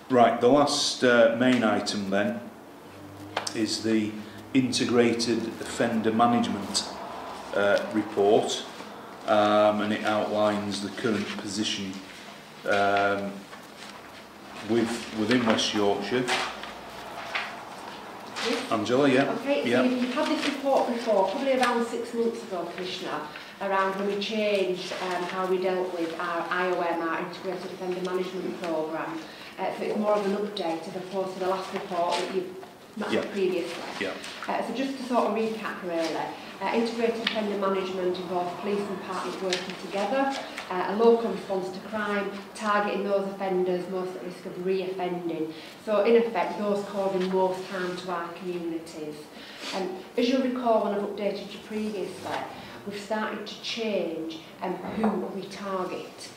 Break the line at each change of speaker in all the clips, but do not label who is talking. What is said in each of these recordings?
Right, the last main item then is the Integrated Offender Management report, and it outlines the current position within West Yorkshire.
Yes.
Angela, yeah?
Okay, so you've had this report before, probably around 6 months ago, Commissioner, around when we changed how we dealt with our IOM, our Integrated Offender Management Programme. So it's more of an update as opposed to the last report that you've met previously.
Yeah.
So just to sort of recap really, Integrated Offender Management involves police and partners working together, a local response to crime, targeting those offenders most at risk of re-offending. So in effect, those causing most harm to our communities. And as you'll recall when I've updated you previously, we've started to change who we target.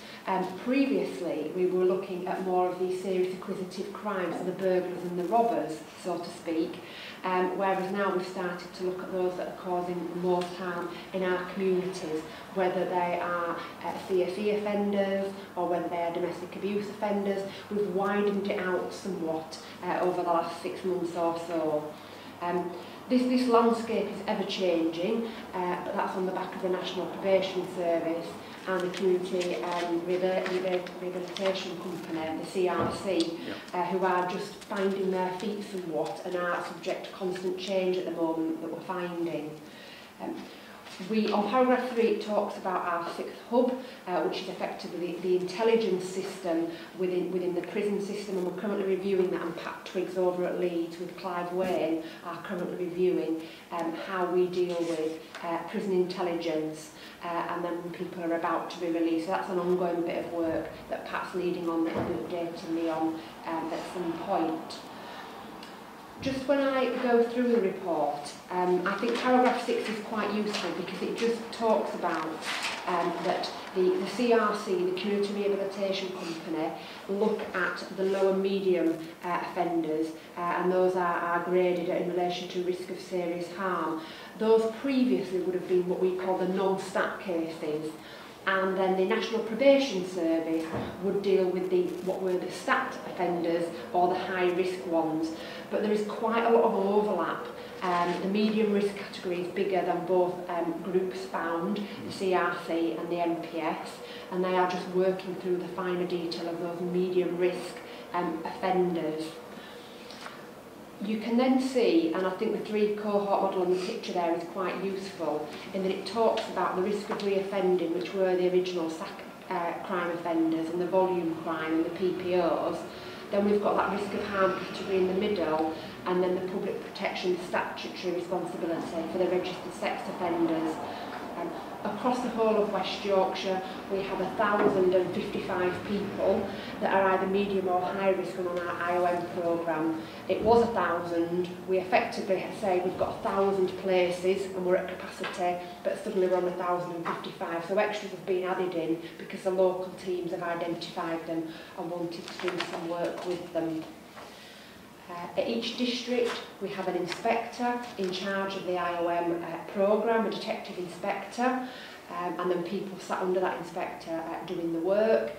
Previously, we were looking at more of these serious acquisitive crimes, so the burglars and the robbers, so to speak, whereas now we've started to look at those that are causing the most harm in our communities, whether they are CSE offenders or whether they are domestic abuse offenders. We've widened it out somewhat over the last 6 months or so. This landscape is ever changing, but that's on the back of the National Probation Service and the Community Rehabilitation Company, the CRC, who are just finding their feet somewhat and are subject to constant change at the moment that we're finding. On paragraph 3 it talks about our 6th hub, which is effectively the intelligence system within the prison system, and we're currently reviewing that, and Pat Twiggs over at Leeds with Clive Wayne are currently reviewing how we deal with prison intelligence and then when people are about to be released. So that's an ongoing bit of work that Pat's leading on, that he'll be updating me on at some point. Just when I go through the report, I think paragraph 6 is quite useful because it just talks about that the CRC, the Community Rehabilitation Company, look at the low and medium offenders, and those are graded in relation to risk of serious harm. Those previously would have been what we call the non-stat cases, and then the National Probation Service would deal with what were the stat offenders or the high-risk ones. But there is quite a lot of overlap. The medium risk category is bigger than both groups found, the CRC and the NPS, and they are just working through the finer detail of those medium risk offenders. You can then see, and I think the 3 cohort model on the picture there is quite useful, in that it talks about the risk of re-offending, which were the original crime offenders, and the volume crime and the PPOs. Then we've got that risk of harm category in the middle, and then the public protection statutory responsibility for the registered sex offenders. Across the whole of West Yorkshire, we have 1,055 people that are either medium or high risk on our IOM programme. It was 1,000. We effectively say we've got 1,000 places and we're at capacity, but suddenly we're on 1,055. So extras have been added in because the local teams have identified them and wanted to do some work with them. At each district, we have an inspector in charge of the IOM programme, a detective inspector, and then people sat under that inspector doing the work.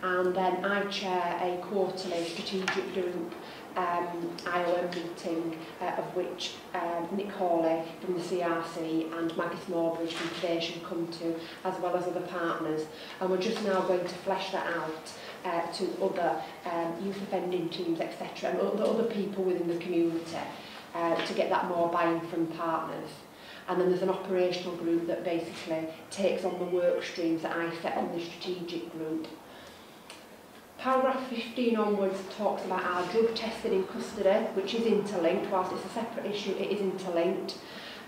And then I chair a quarterly strategic group IOM meeting, of which Nick Hawley from the CRC and Maggie Smallbridge from Probation come to, as well as other partners. And we're just now going to flesh that out to other youth offending teams, etc., and other people within the community to get that more buy-in from partners. And then there's an operational group that basically takes on the work streams that I set on the strategic group. Paragraph 15 onwards talks about our drug testing in custody, which is interlinked. Whilst it's a separate issue, it is interlinked.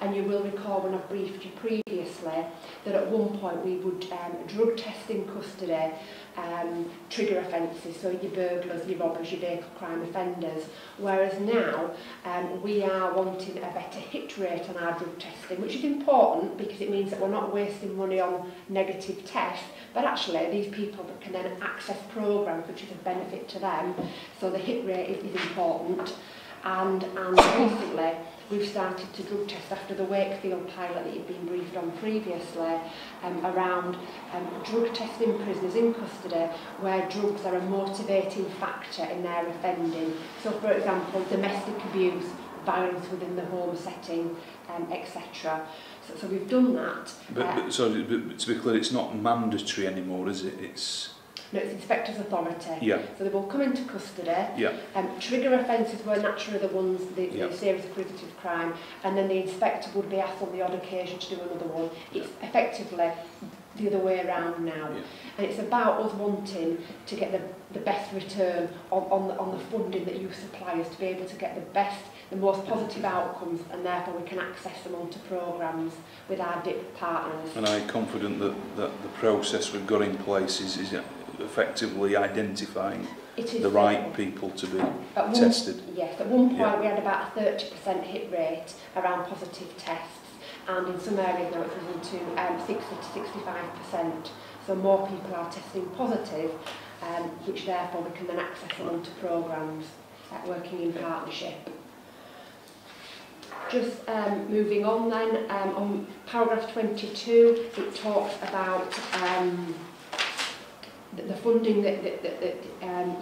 And you will recall when I've briefed you previously that at one point we would drug test in custody trigger offences, so your burglars, your robbers, your vehicle crime offenders, whereas now we are wanting a better hit rate on our drug testing, which is important because it means that we're not wasting money on negative tests, but actually these people that can then access programmes which is a benefit to them, so the hit rate is important. And recently we've started to drug test after the Wakefield pilot that you've been briefed on previously, around drug testing prisoners in custody where drugs are a motivating factor in their offending. So, for example, domestic abuse, violence within the home setting, etc. So we've done that.
But to be clear, it's not mandatory anymore, is it?
No, it's inspector's authority.
Yeah.
So they will come into custody.
Yeah.
Trigger offences were naturally the ones, the serious acquisitive crime, and then the inspector would be asked on the odd occasion to do another one. It's effectively the other way around now. Yeah. And it's about us wanting to get the best return on the funding that you supply us, to be able to get the most positive outcomes, and therefore we can access them onto programmes with our DIP partners.
And I'm confident that the process we've got in place is effectively identifying the right people to be tested.
Yes, at one point we had about a 30% hit rate around positive tests, and in some areas now it's risen to 60 to 65%. So more people are testing positive, which therefore we can then access them onto programmes working in partnership. Just moving on then, on paragraph 22, it talks about the funding that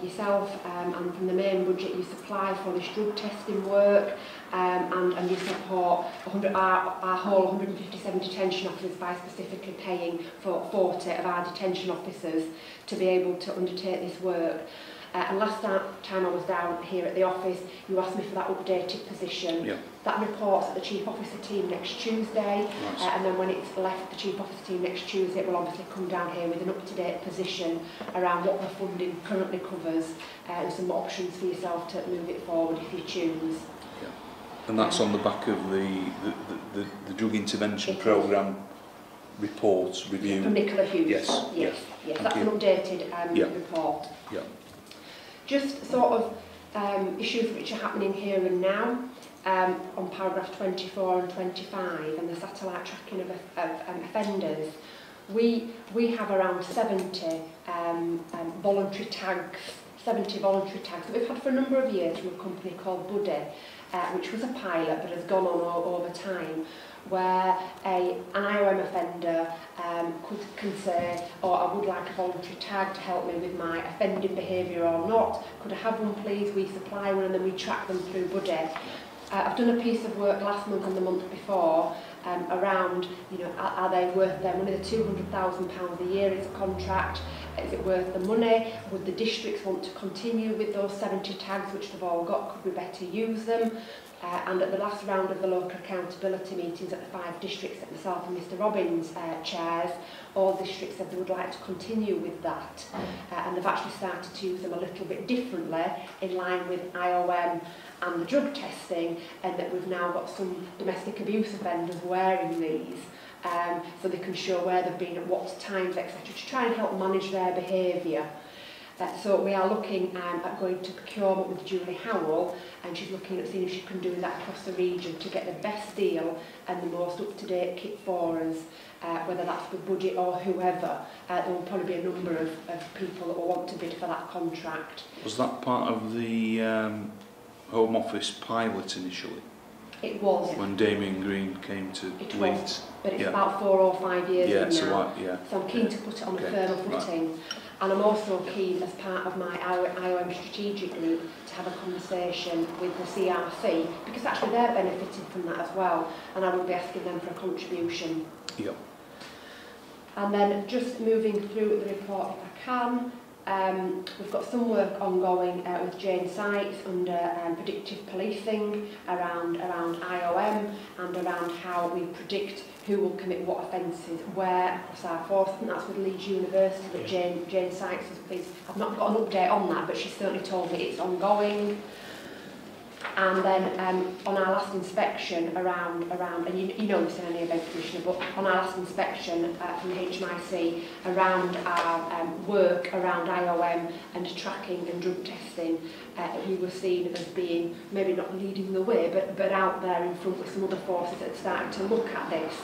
yourself and from the main budget you supply for this drug testing work, and you support our whole 157 detention officers by specifically paying for 40 of our detention officers to be able to undertake this work. And last time I was down here at the office, you asked me for that updated position. Yeah. That reports at the Chief Officer team next Tuesday, nice. And then when it's left the Chief Officer team next Tuesday, it will obviously come down here with an up-to-date position around what the funding currently covers, and some options for yourself to move it forward if you choose.
Yeah. And that's on the back of the drug intervention programme report review?
From Nicola Hughes.
Yes.
Yes. Yes. That's an updated report.
Yeah.
Just sort of issues which are happening here and now, on paragraph 24 and 25 and the satellite tracking of offenders. We have around 70 voluntary tags, that we've had for a number of years from a company called Buddy, which was a pilot but has gone on over time, where an IOM offender can say, I would like a voluntary tag to help me with my offending behaviour or not. Could I have one please? We supply one and then we track them through Buddy. I've done a piece of work last month and the month before around, are they worth their money? The £200,000 a year is a contract. Is it worth the money? Would the districts want to continue with those 70 tags which they've all got? Could we better use them? And at the last round of the local accountability meetings at the 5 districts that myself and Mr Robbins chairs, all districts said they would like to continue with that. And they've actually started to use them a little bit differently in line with IOM and the drug testing, and that we've now got some domestic abuse offenders wearing these, so they can show where they've been at what times, etc., to try and help manage their behaviour. So we are looking at going to procurement with Julie Howell, and she's looking at seeing if she can do that across the region to get the best deal and the most up-to-date kit for us, whether that's with Budget or whoever. There will probably be a number of people that will want to bid for that contract.
Was that part of the Home Office pilot initially?
It was.
When Damien Green came to lead.
But it's about 4 or 5 years in now.
So
I'm keen to put it on a firmer footing. Right. And I'm also keen, as part of my IOM strategic group, to have a conversation with the CRC, because actually they're benefiting from that as well, and I will be asking them for a contribution.
Yep.
And then just moving through the report if I can, we've got some work ongoing with Jane Sykes under predictive policing around IOM and around how we predict who will commit what offences where across our force. And that's with Leeds University that Jane Sykes is. I've not got an update on that, but she's certainly told me it's ongoing. And then on our last inspection around and you know this in any event, Commissioner, but on our last inspection from the HMIC around our work around IOM and tracking and drug testing, we were seen as being maybe not leading the way, but out there in front with some other forces that started to look at this.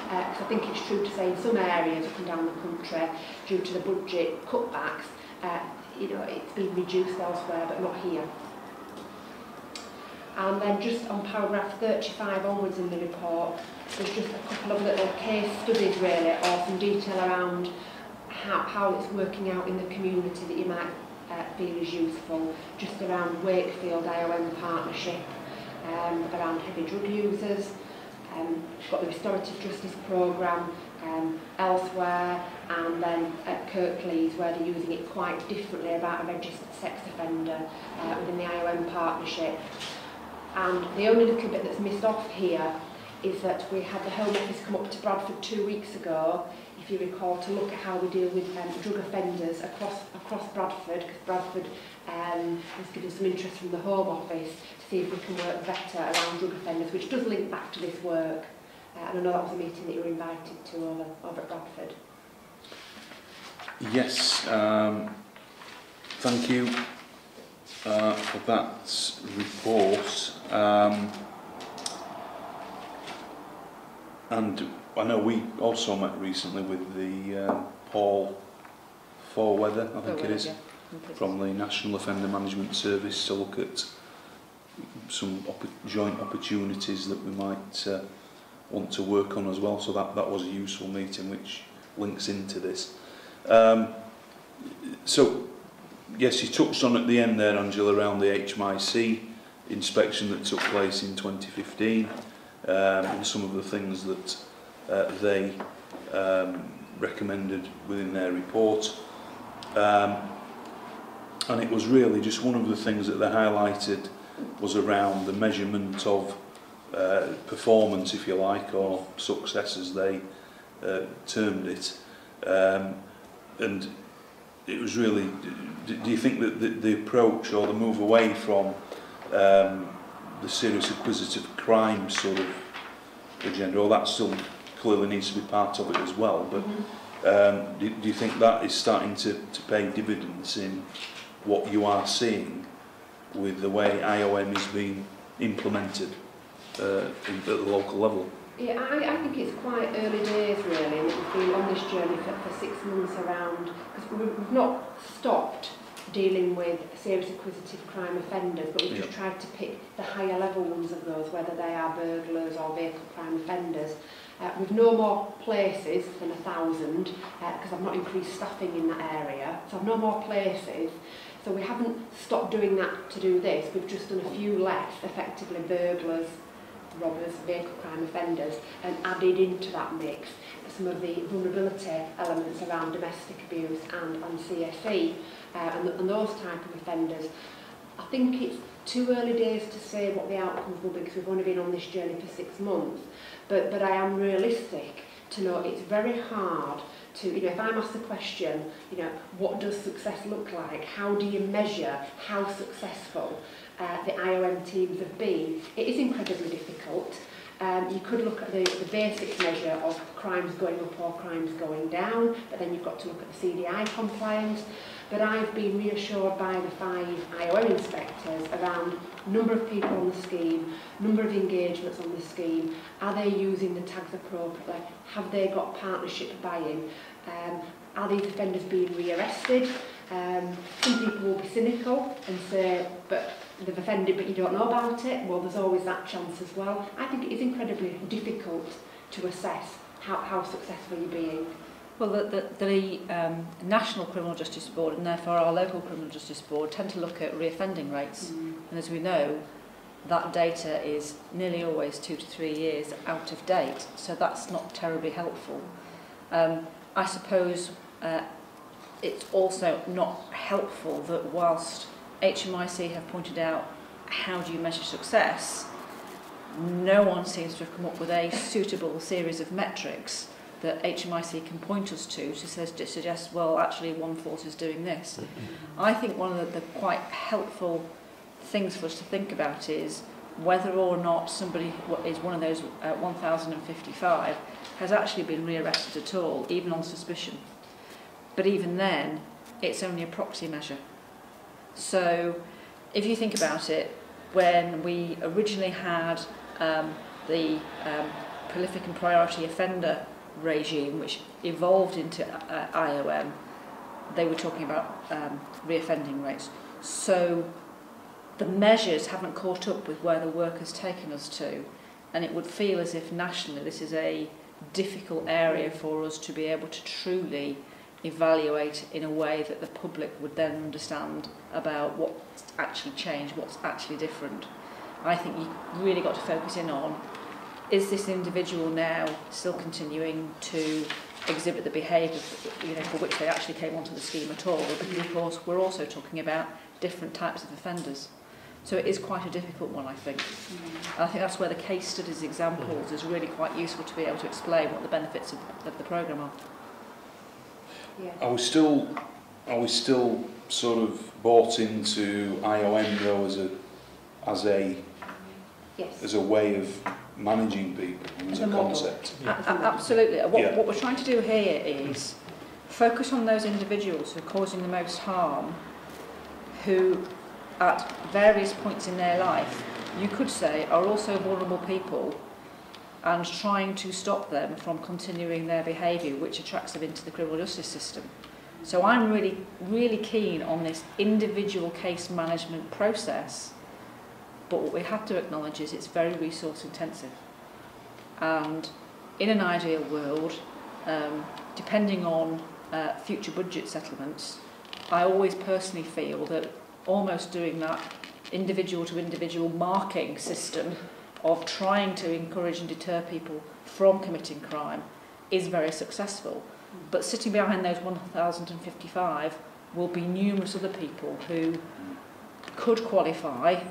Because I think it's true to say in some areas up and down the country, due to the budget cutbacks, it's been reduced elsewhere, but not here. And then just on paragraph 35 onwards in the report, there's just a couple of little case studies really, or some detail around how it's working out in the community that you might feel is useful, just around Wakefield IOM partnership, around heavy drug users. We've got the restorative justice programme elsewhere, and then at Kirklees where they're using it quite differently about a registered sex offender within the IOM partnership. And the only little bit that's missed off here is that we had the Home Office come up to Bradford 2 weeks ago, if you recall, to look at how we deal with drug offenders across Bradford, because Bradford has given some interest from the Home Office to see if we can work better around drug offenders, which does link back to this work. And I know that was a meeting that you were invited to over at Bradford.
Yes, thank you for that report. And I know we also met recently with the Paul Forweather, I think it is, from the National Offender Management Service to look at some joint opportunities that we might want to work on as well. So that was a useful meeting which links into this. So, yes, you touched on at the end there, Angela, around the HMIC inspection that took place in 2015 and some of the things that they recommended within their report. And it was really just one of the things that they highlighted was around the measurement of performance, if you like, or success as they termed it. And it was really, do you think that the approach or the move away from the serious acquisitive crime sort of agenda, or that still clearly needs to be part of it as well, but do you think that is starting to pay dividends in what you are seeing with the way IOM is being implemented at the local level?
Yeah, I think it's quite early days really, and we've been on this journey for 6 months around, because we've not stopped dealing with serious acquisitive crime offenders, but we've just tried to pick the higher level ones of those, whether they are burglars or vehicle crime offenders. We've no more places than 1,000, because I've not increased staffing in that area, so I've no more places. So we haven't stopped doing that to do this, we've just done a few less, effectively burglars, robbers, vehicle crime offenders, and added into that mix some of the vulnerability elements around domestic abuse and CSE and those type of offenders. I think it's too early days to say what the outcomes will be, because we've only been on this journey for 6 months, but I am realistic to know it's very hard to, if I'm asked the question, what does success look like? How do you measure how successful the IOM teams have been? It is incredibly difficult. You could look at the basic measure of crimes going up or crimes going down, but then you've got to look at the CDI compliance. But I've been reassured by the 5 IOM inspectors around number of people on the scheme, number of engagements on the scheme, are they using the tags appropriately, have they got partnership buy-in, are these offenders being rearrested? Some people will be cynical and say, but they've offended but you don't know about it. Well, there's always that chance as well. I think it is incredibly difficult to assess how successful you're being.
Well, the National Criminal Justice Board and therefore our local Criminal Justice Board tend to look at reoffending rates. And as we know, that data is nearly always 2 to 3 years out of date, so that's not terribly helpful. I suppose it's also not helpful that whilst HMIC have pointed out how do you measure success, no one seems to have come up with a suitable series of metrics that HMIC can point us to suggest, well, actually one force is doing this. I think one of the quite helpful things for us to think about is whether or not somebody is one of those 1,055 has actually been rearrested at all, even on suspicion. But even then, it's only a proxy measure. So if you think about it, when we originally had the prolific and priority offender regime, which evolved into IOM, they were talking about reoffending rates. So the measures haven't caught up with where the work has taken us to, and it would feel as if nationally this is a difficult area for us to be able to truly evaluate in a way that the public would then understand about what's actually changed, what's actually different. I think you really got to focus in on, is this individual now still continuing to exhibit the behaviour for which they actually came onto the scheme at all? Because of course we're also talking about different types of offenders. So it is quite a difficult one, I think. And I think that's where the case studies examples is really quite useful to be able to explain what the benefits of the programme are.
Yeah.
Are we still sort of bought into IOM though as a way of managing people, as a concept?
Absolutely. What we're trying to do here is focus on those individuals who are causing the most harm, who at various points in their life, you could say, are also vulnerable people, and trying to stop them from continuing their behaviour, which attracts them into the criminal justice system. So I'm really, really keen on this individual case management process, but what we have to acknowledge is it's very resource intensive. And in an ideal world, depending on future budget settlements, I always personally feel that almost doing that individual to individual marking system of trying to encourage and deter people from committing crime is very successful. But sitting behind those 1,055 will be numerous other people who could qualify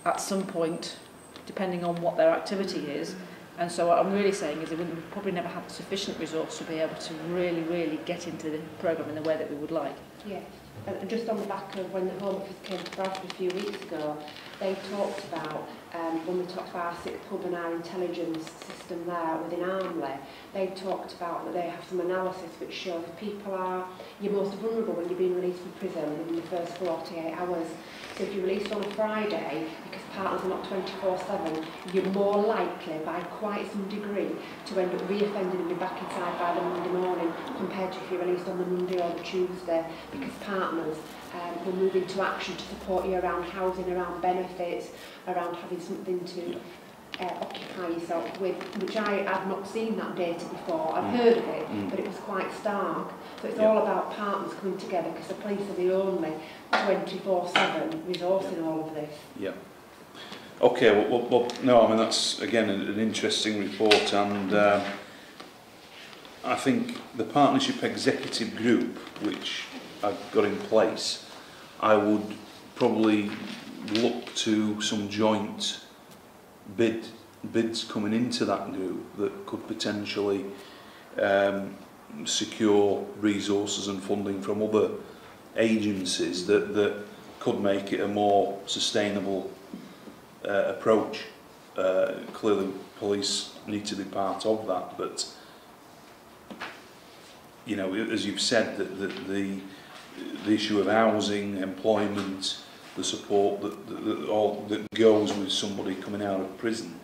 at some point, depending on what their activity is. And so what I'm really saying is that we've probably never had sufficient resource to be able to really, really get into the programme in the way that we would like.
Yeah. And just on the back of when the Home Office came to Bradford a few weeks ago, they talked about, when we talked about our sixth hub and our intelligence system there within Armley, they talked about that they have some analysis which shows if people are, you're most vulnerable when you're being released from prison within the first 48 hours. So if you're released on a Friday, because partners are not 24/7, you're more likely by quite some degree to end up re-offending and be back inside by the Monday morning compared to if you're released on the Monday or the Tuesday, because partners will move into action to support you around housing, around benefits, around having something to occupy yourself with, which I have not seen that data before. I've heard of it, but it was quite stark. So it's all about partners coming together, because the police are the only 24/7 resource in all of this.
Yeah. Okay, well, no, I mean, that's, again, an interesting report, and I think the Partnership Executive Group, which I've got in place, I would probably look to some joint bids coming into that group that could potentially secure resources and funding from other agencies that could make it a more sustainable approach. Clearly police need to be part of that, but you know, as you've said, the issue of housing, employment, the support that goes with somebody coming out of prison,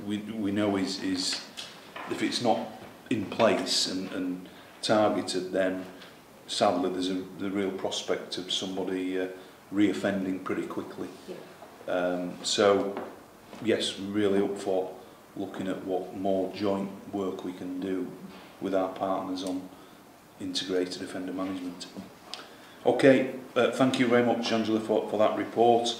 we know is if it's not in place and targeted, then sadly there's the real prospect of somebody re-offending pretty quickly.
Yeah.
So yes, really up for looking at what more joint work we can do with our partners on integrated offender management. Okay, thank you very much, Angela, for that report.